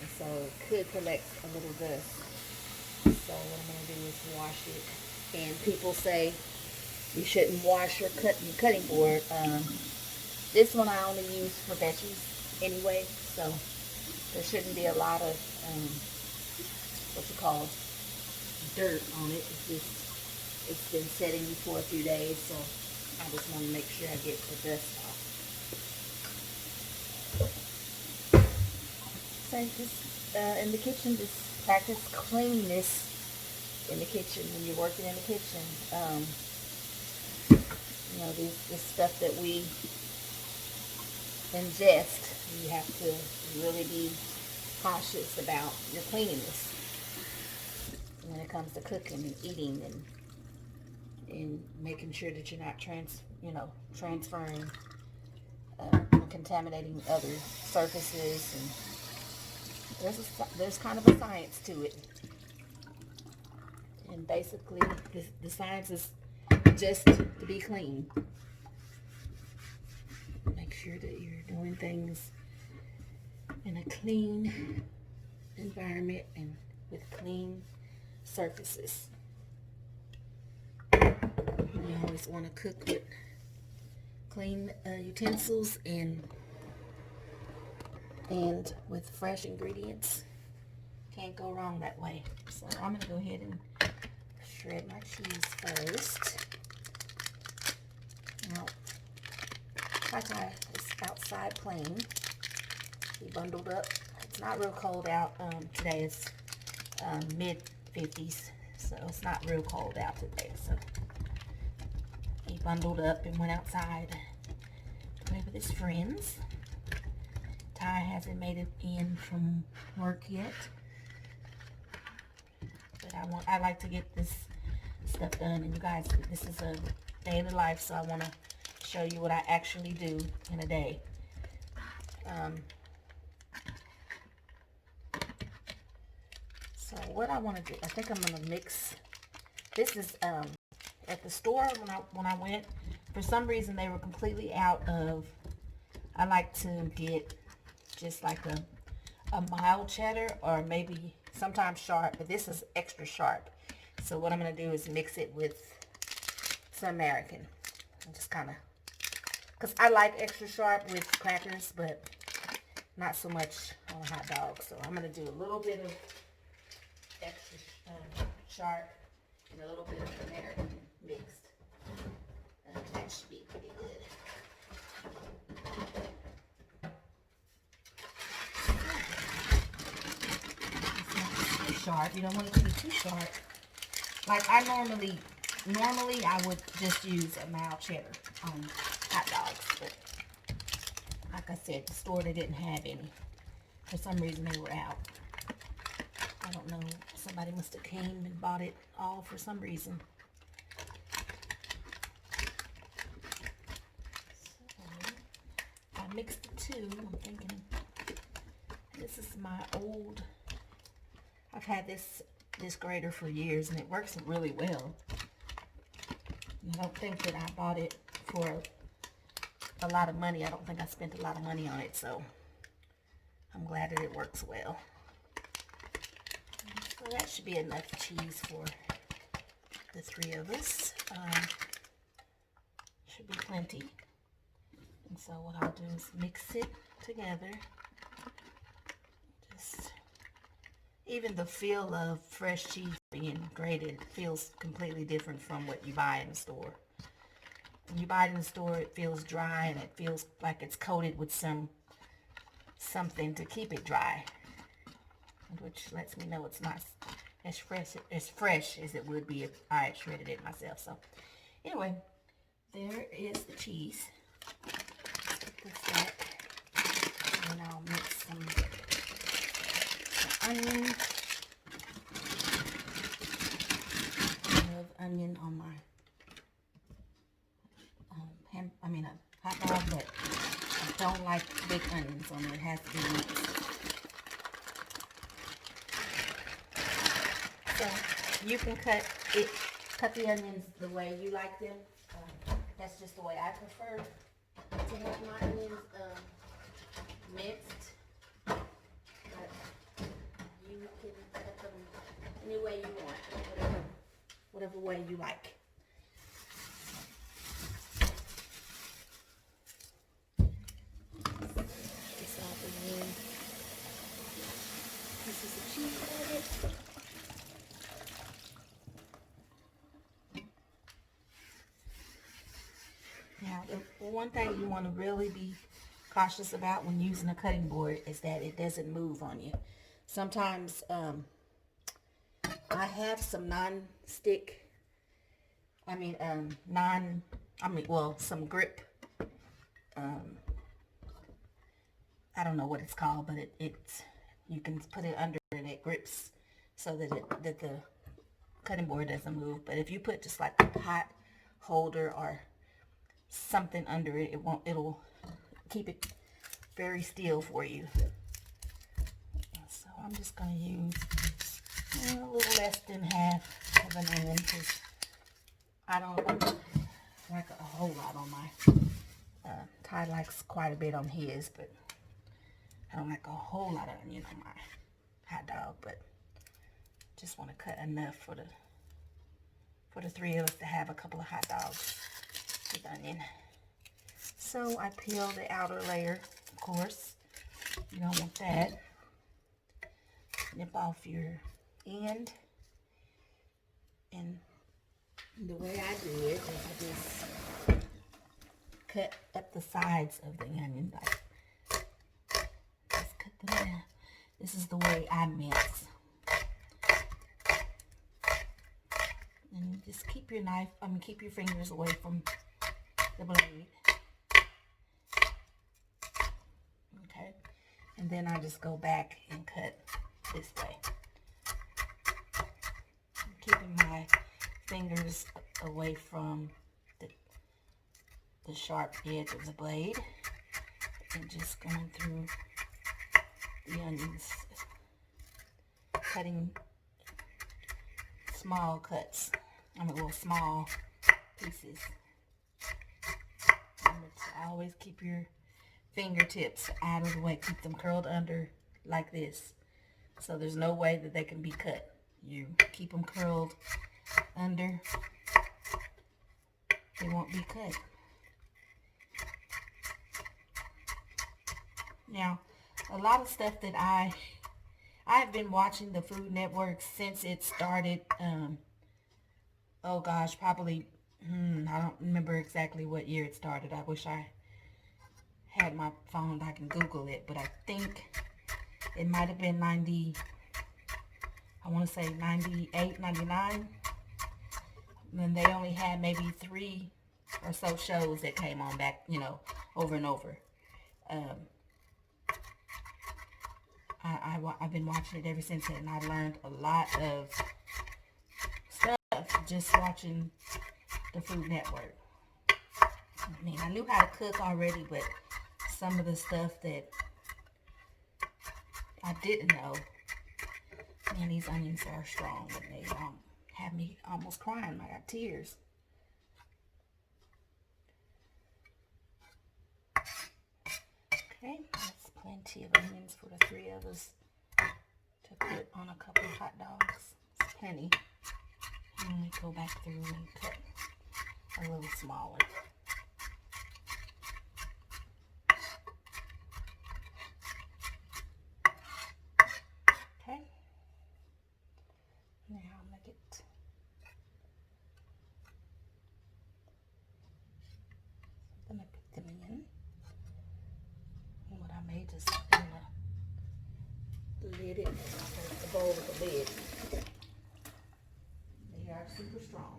Speaker 1: and so it could collect a little dust. So what I'm going to do is wash it And people say you shouldn't wash your cutting board. This one I only use for veggies anyway, so there shouldn't be a lot of what you call dirt on it. It's been setting for a few days, so I just want to make sure I get the dust off. So just in the kitchen, just practice cleanliness in the kitchen when you're working in the kitchen. You know, this stuff that we ingest, you have to really be cautious about your cleanliness when it comes to cooking and eating and making sure that you're not transferring and contaminating other surfaces. And there's kind of a science to it. And basically, the science is just to be clean. Make sure that you're doing things in a clean environment and with clean surfaces. You always want to cook with clean utensils and with fresh ingredients. Can't go wrong that way. So I'm going to go ahead and shred my cheese first. Now, it's outside playing. He bundled up. It's not real cold out today. It's mid-50s, so it's not real cold out today. So he bundled up and went outside to play with his friends. Ty hasn't made it in from work yet, but I like to get this stuff done. And you guys, this is a daily life, so I want to show you what I actually do in a day. So what I want to do, I think I'm going to mix. This is at the store when I went. For some reason, they were completely out of. I like to get just like a mild cheddar, or maybe sometimes sharp, but this is extra sharp. So what I'm going to do is mix it with some American. And just kind of, because I like extra sharp with crackers, but not so much on a hot dog. So I'm going to do a little bit of extra sharp and a little bit of American mixed. That should be pretty good. Sharp. You don't want it to be too sharp. Like I normally I would just use a mild cheddar on hot dogs, but like I said, the store they didn't have any. For some reason they were out. I don't know. Somebody must have came and bought it all for some reason. So I mixed the two. I'm thinking this is my old. I've had this grater for years, and it works really well. I don't think that I bought it for a lot of money. I don't think I spent a lot of money on it, so I'm glad that it works well. So that should be enough cheese for the three of us. Should be plenty. And so what I'll do is mix it together. Even the feel of fresh cheese being grated feels completely different from what you buy in the store. When you buy it in the store, it feels dry and it feels like it's coated with something to keep it dry, which lets me know it's not as fresh as it would be if I had shredded it myself. So anyway, there is the cheese. Put this back, and I'll mix some onion. I love onion on my hot dog, but I don't like big onions on it. It has to be mixed. So you can cut the onions the way you like them. That's just the way I prefer to have my onions minced. You can cut them any way you want, whatever whichever way you like. This off again. This is the cheese of it. Now, the one thing you want to really be cautious about when using a cutting board is that it doesn't move on you. Sometimes I have some non-stick, some grip, I don't know what it's called, but it's you can put it under and it grips so that the cutting board doesn't move. But if you put just like a pot holder or something under it, it'll keep it very still for you. So I'm just going to use a little less than half of an onion because I don't like a whole lot on my, Ty likes quite a bit on his, but I don't like a whole lot of onion on my hot dog, but just want to cut enough for the three of us to have a couple of hot dogs with onion. So I peel the outer layer, of course. You don't want that. Nip off your end. And the way I do it is I just cut up the sides of the onion. Just cut them in. This is the way I mince. And just keep your keep your fingers away from the blade. Okay. And then I just go back and cut this way. I'm keeping my fingers away from the sharp edge of the blade and just going through the onions, cutting small cuts. Small pieces. I always keep your fingertips out of the way. Keep them curled under like this. So there's no way that they can be cut. You keep them curled under. They won't be cut. Now, a lot of stuff that I've been watching the Food Network since it started. Oh gosh, probably, I don't remember exactly what year it started. I wish I had my phone, I can Google it, but I think it might have been 90, I want to say 98, 99. And they only had maybe 3 or so shows that came on back, over and over. I've been watching it ever since then, and I learned a lot of stuff just watching the Food Network. I knew how to cook already, but some of the stuff that I didn't know, man, these onions are strong, and they have me almost crying. I got tears. Okay, that's plenty of onions for the 3 of us to put on a couple of hot dogs. It's plenty. And we go back through and cut a little smaller. Okay. Now I'm gonna put them in. And what I made is lid it, the bowl with the lid. They are super strong.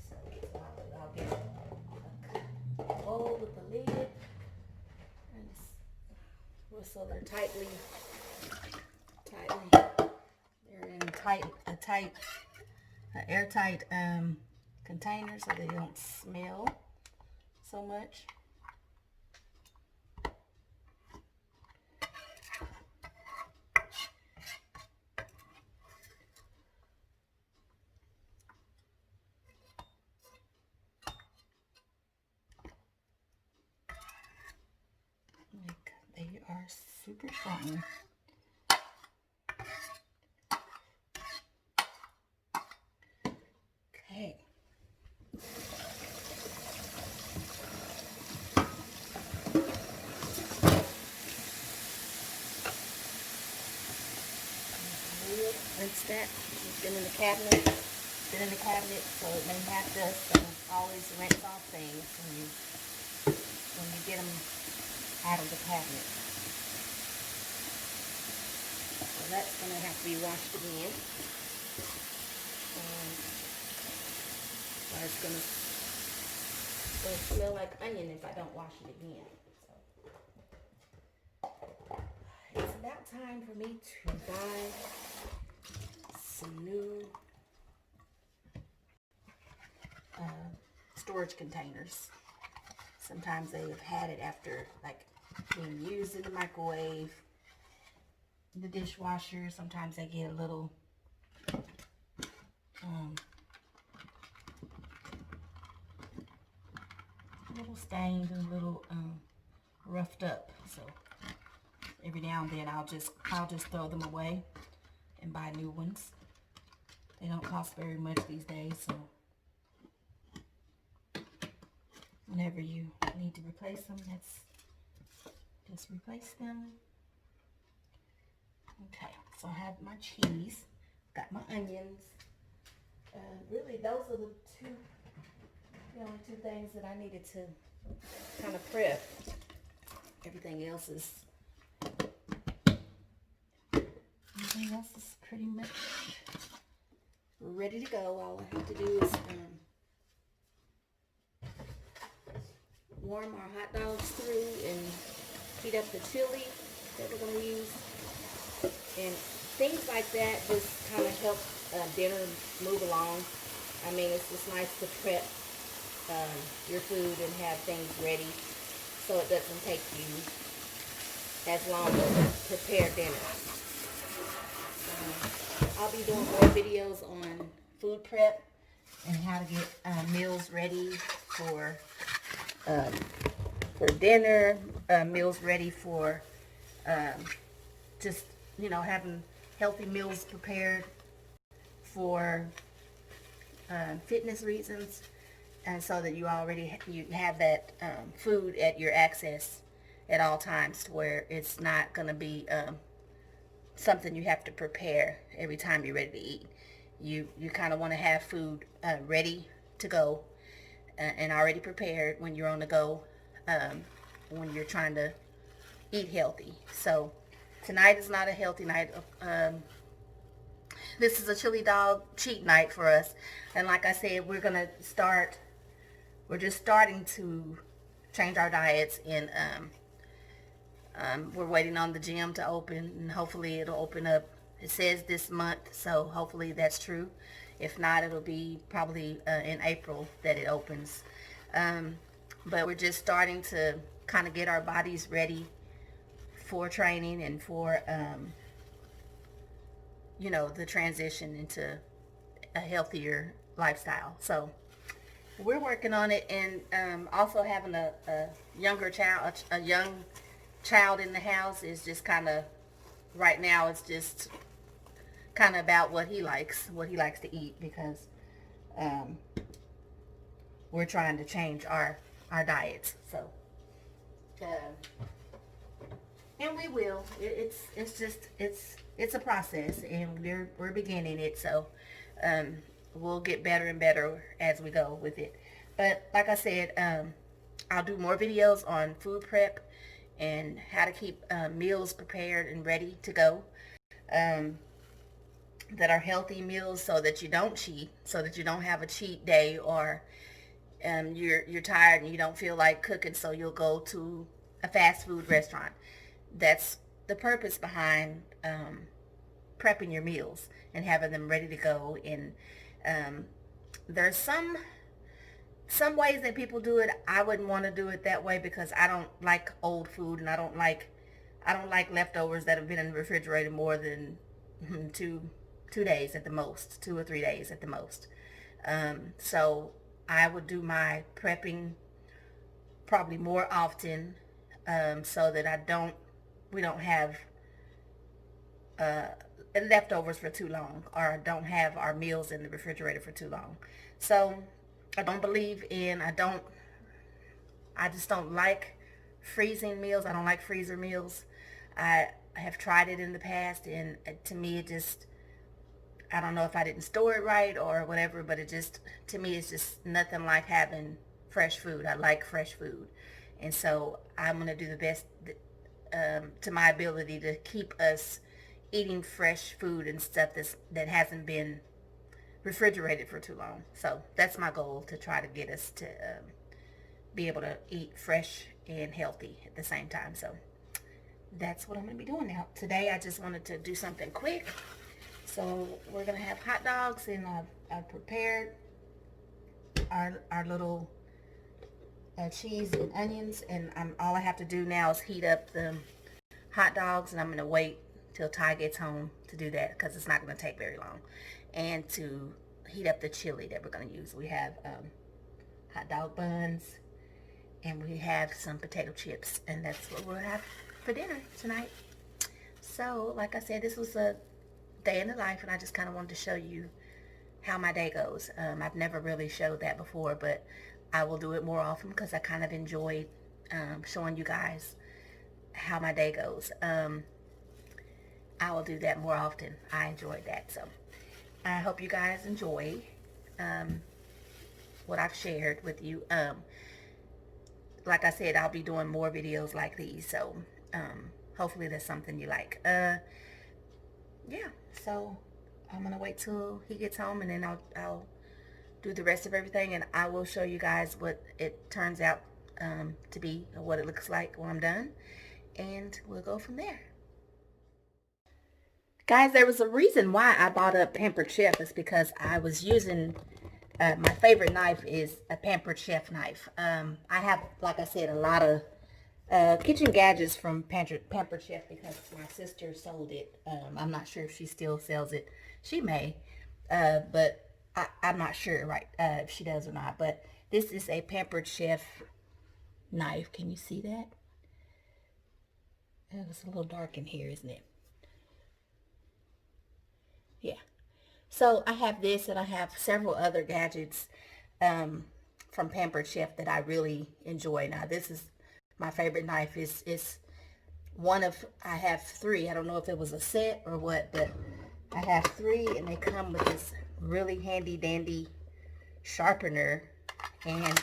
Speaker 1: So I'll get a bowl with the lid, and so they're they're in an airtight container so they don't smell so much. They are super strong. rinse that. It's been in the cabinet. Been in the cabinet, so it may have dust. So always rinse off things when you get them out of the cabinet. So that's gonna have to be washed again. Or it's gonna smell like onion if I don't wash it again. So it's about time for me to buy some new storage containers. Sometimes they have had it after like being used in the microwave, the dishwasher. Sometimes they get a little stained and a little roughed up. So every now and then I'll just throw them away and buy new ones. They don't cost very much these days, so whenever you need to replace them, just replace them. Okay, so I have my cheese, got my onions. Really, those are the only two things that I needed to kind of prep. Everything else is pretty much ready to go. All I have to do is warm our hot dogs through and heat up the chili that we're going to use. And things like that just kind of help dinner move along. I mean, it's just nice to prep your food and have things ready so it doesn't take you as long to prepare dinner. I'll be doing more videos on food prep and how to get meals ready for dinner, meals ready for just, having healthy meals prepared for fitness reasons, and so that you have that food at your access at all times, to where it's not going to be something you have to prepare every time you're ready to eat. You kind of want to have food ready to go and already prepared when you're on the go, when you're trying to eat healthy. So tonight is not a healthy night. This is a chili dog cheat night for us. And like I said, we're just starting to change our diets, and we're waiting on the gym to open, and hopefully it'll open up. It says this month, so hopefully that's true. If not, it'll be probably in April that it opens. But we're just starting to kind of get our bodies ready for training and for the transition into a healthier lifestyle. So we're working on it, and also having a young child in the house is just kind of, right now it's just kind of about what he likes to eat, because we're trying to change our diets. So and we will. It's a process, and we're beginning it. So we'll get better and better as we go with it. But like I said, I'll do more videos on food prep and how to keep meals prepared and ready to go, that are healthy meals, so that you don't cheat, so that you don't have a cheat day, or you're tired and you don't feel like cooking, so you'll go to a fast food restaurant. That's the purpose behind prepping your meals and having them ready to go. And there's some ways that people do it. I wouldn't want to do it that way, because I don't like old food, and I don't like leftovers that have been in the refrigerator more than 2 days at the most, 2 or 3 days at the most. So I would do my prepping probably more often, so that we don't have leftovers for too long, or don't have our meals in the refrigerator for too long. So I just don't like freezing meals. I don't like freezer meals. I have tried it in the past, and to me I don't know if I didn't store it right or whatever, but it just, to me, it's just nothing like having fresh food. I like fresh food. And so I'm going to do the best to my ability to keep us eating fresh food and stuff that hasn't been refrigerated for too long. So that's my goal, to try to get us to be able to eat fresh and healthy at the same time. So that's what I'm going to be doing now. Today I just wanted to do something quick. So we're going to have hot dogs, and I've prepared our little cheese and onions, and all I have to do now is heat up the hot dogs, and I'm going to wait till Ty gets home to do that, because it's not going to take very long, and to heat up the chili that we're going to use. We have hot dog buns, and we have some potato chips, and that's what we'll have for dinner tonight. So like I said, this was a day in the life, and I just kind of wanted to show you how my day goes. I've never really showed that before, but I will do it more often, because I kind of enjoyed showing you guys how my day goes. I will do that more often. I enjoyed that. So I hope you guys enjoy what I've shared with you. Like I said, I'll be doing more videos like these, so hopefully that's something you like. Yeah, so I'm gonna wait till he gets home, and then I'll do the rest of everything, and I will show you guys what it turns out to be, or what it looks like when I'm done, and we'll go from there. Guys, there was a reason why I bought a Pampered Chef. It's because I was using, my favorite knife is a Pampered Chef knife. I have, like I said, a lot of kitchen gadgets from Pampered Chef, because my sister sold it. I'm not sure if she still sells it. She may, but I'm not sure if she does or not. But this is a Pampered Chef knife. Can you see that? It's a little dark in here, isn't it? Yeah. So I have this, and I have several other gadgets from Pampered Chef that I really enjoy. Now, this is my favorite knife. Is one of, I have three. I don't know if it was a set or what, but I have three, and they come with this really handy dandy sharpener and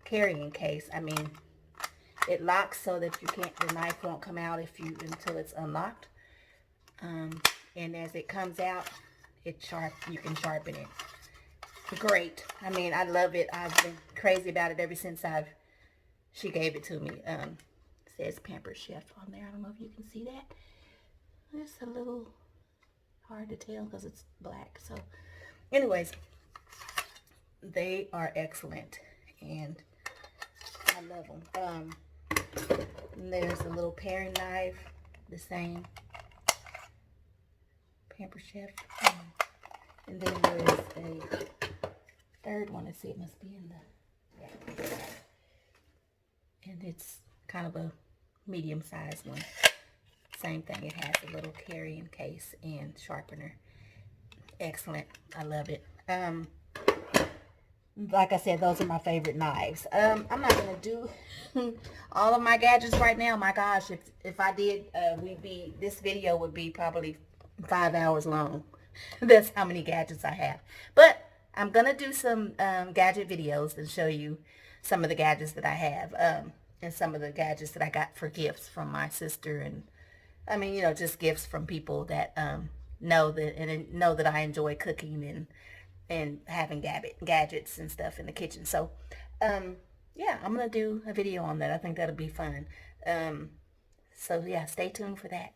Speaker 1: carrying case. I mean, it locks so that the knife won't come out until it's unlocked. And as it comes out, you can sharpen it. Great. I mean, I love it. I've been crazy about it ever since she gave it to me. It says Pampered Chef on there. I don't know if you can see that. It's a little hard to tell because it's black. So anyways, they are excellent, and I love them. And there's a little paring knife, the same Pampered Chef. And then there's a third one. Let's see, it must be in the, yeah. And it's kind of a medium-sized one. Same thing, it has a little carrying case and sharpener. Excellent. I love it. Like I said, those are my favorite knives. I'm not going to do all of my gadgets right now. My gosh, if I did, this video would be probably 5 hours long. That's how many gadgets I have. But I'm going to do some gadget videos and show you some of the gadgets that I have, and some of the gadgets that I got for gifts from my sister, and I mean, you know, just gifts from people that know that I enjoy cooking and having gadgets and stuff in the kitchen. So yeah, I'm gonna do a video on that. I think that'll be fun. So yeah, stay tuned for that.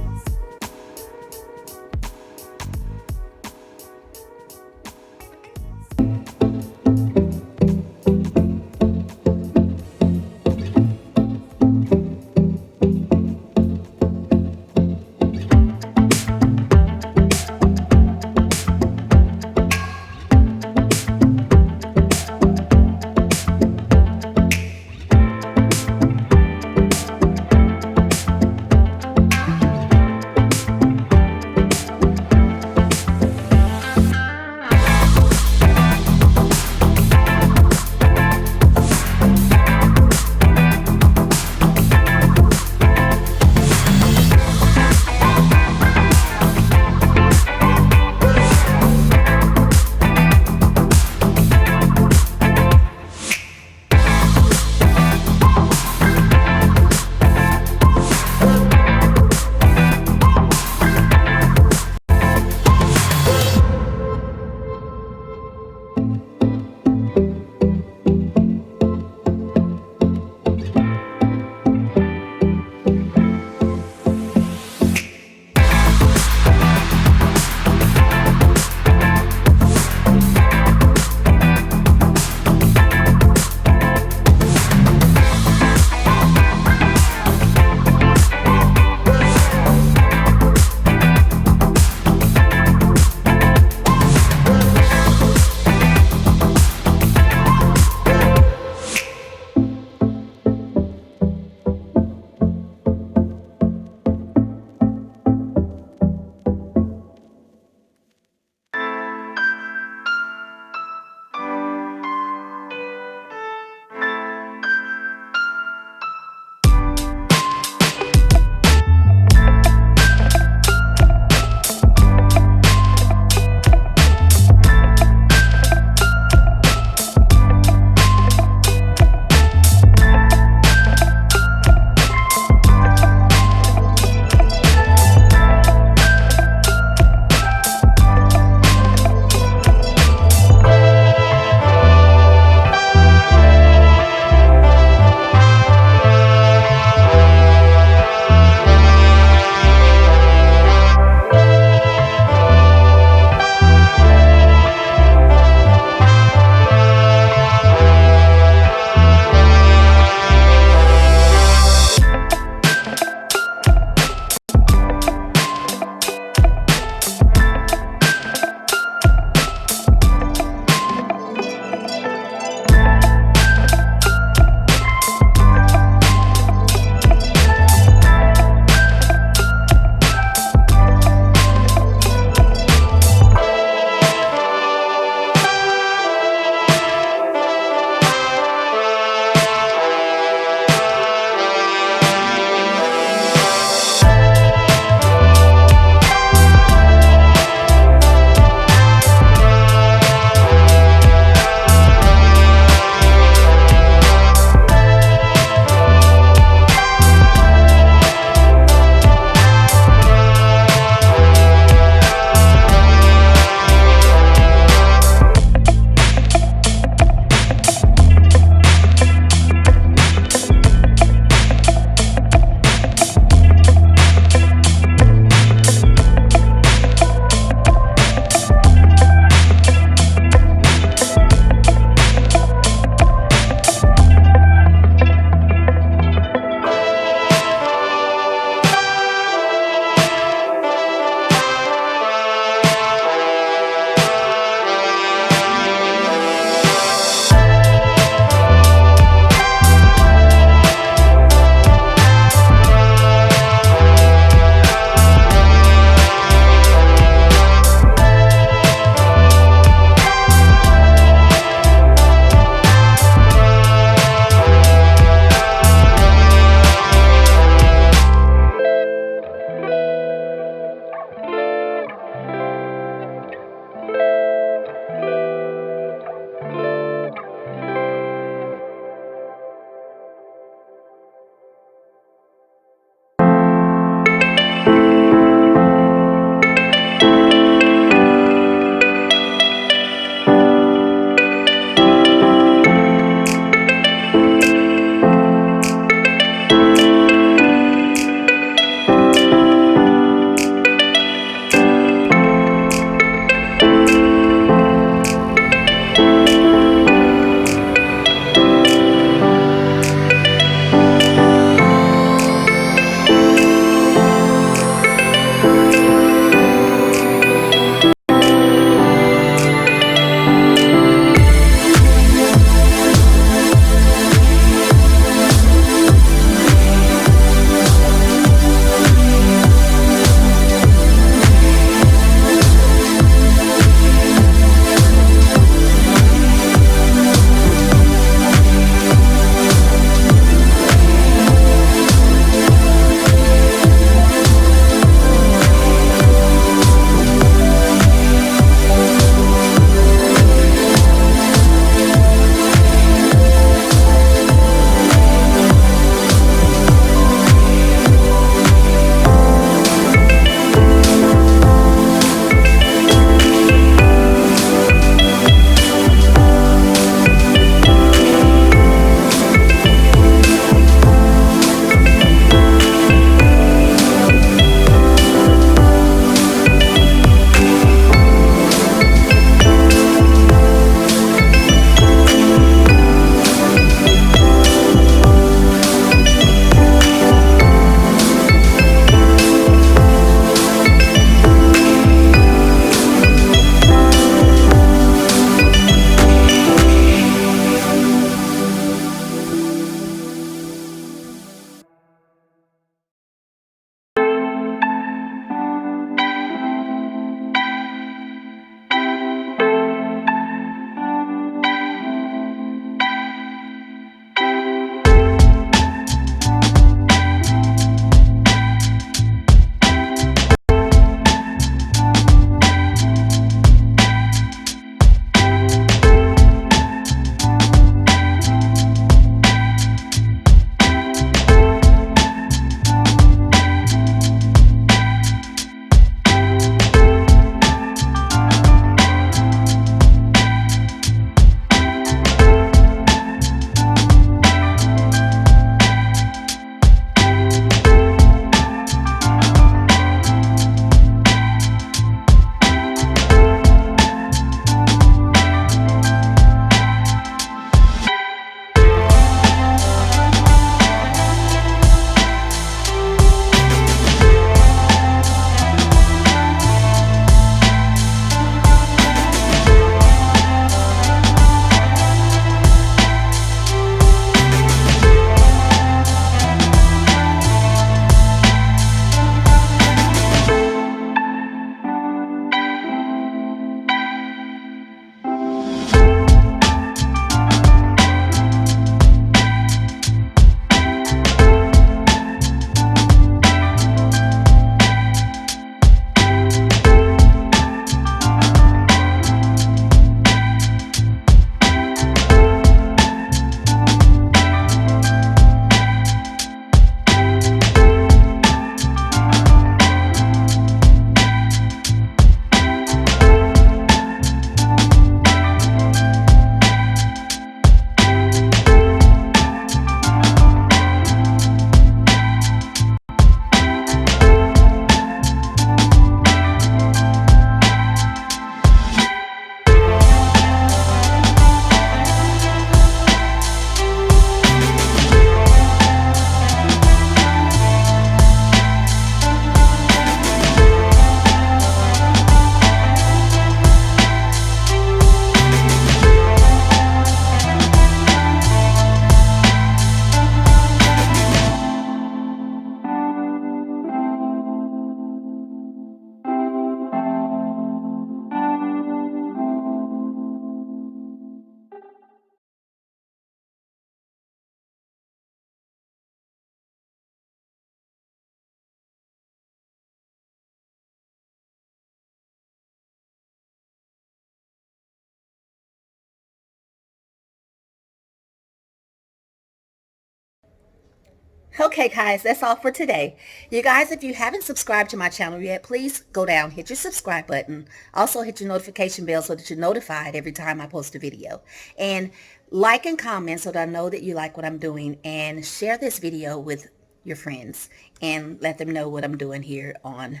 Speaker 1: Okay, guys, that's all for today. You guys, if you haven't subscribed to my channel yet, please go down, hit your subscribe button. Also, hit your notification bell so that you're notified every time I post a video. And like and comment so that I know that you like what I'm doing. And share this video with your friends and let them know what I'm doing here on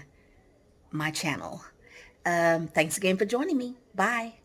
Speaker 1: my channel. Thanks again for joining me. Bye.